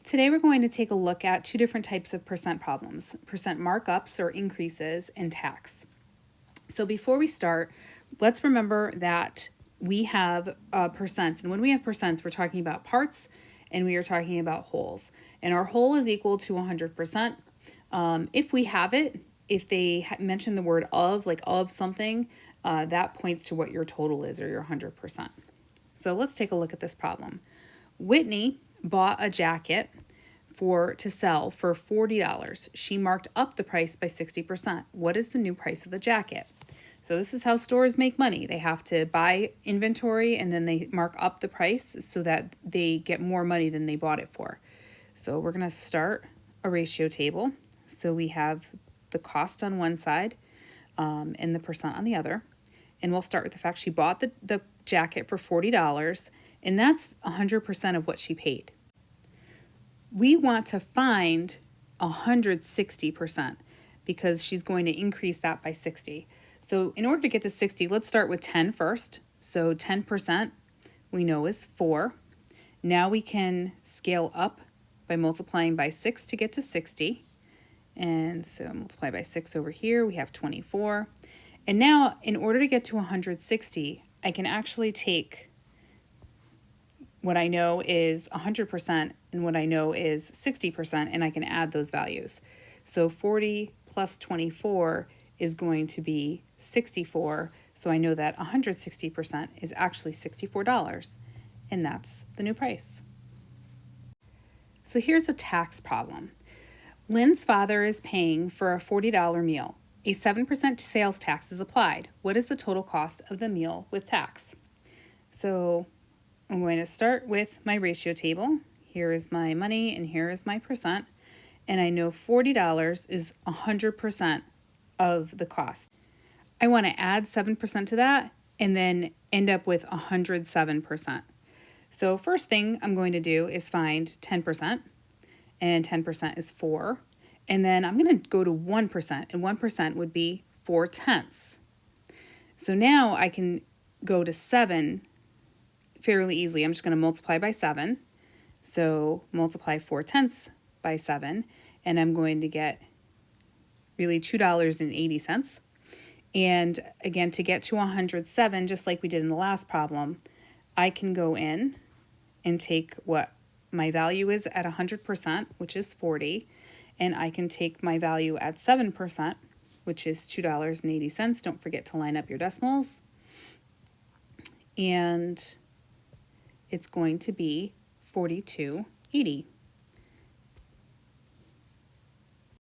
Today we're going to take a look at two different types of percent problems, percent markups or increases and tax. So before we start, let's remember that we have percents, and when we have percents, we're talking about parts and we are talking about wholes. And our whole is equal to 100%. If we have it, if they mention the word of, like of something, that points to what your total is or your 100%. So let's take a look at this problem. Whitney bought a jacket to sell for $40. She marked up the price by 60%. What is the new price of the jacket? So this is how stores make money. They have to buy inventory and then they mark up the price so that they get more money than they bought it for. So we're going to start a ratio table. So we have the cost on one side and the percent on the other. And we'll start with the fact she bought the jacket for $40, and that's 100% of what she paid. We want to find 160% because she's going to increase that by 60. So in order to get to 60, let's start with 10 first. So 10% we know is 4. Now we can scale up by multiplying by 6 to get to 60. And so multiply by 6 over here, we have 24. And now in order to get to 160, I can actually take what I know is 100% and what I know is 60%, and I can add those values. So 40 plus 24 is going to be 64, so I know that 160% is actually $64, and that's the new price. So here's a tax problem. Lynn's father is paying for a $40 meal. A 7% sales tax is applied. What is the total cost of the meal with tax? So I'm going to start with my ratio table. Here is my money and here is my percent. And I know $40 is 100% of the cost. I want to add 7% to that and then end up with 107%. So first thing I'm going to do is find 10%, and 10% is 4. And then I'm going to go to 1%, and 1% would be 4/10. So now I can go to 7 fairly easily. I'm just going to multiply by 7. So multiply 4/10 by 7, and I'm going to get really $2.80. And again, to get to 107, just like we did in the last problem, I can go in and take what my value is at 100%, which is 40, and I can take my value at 7%, which is $2.80. Don't forget to line up your decimals. And it's going to be $42.80.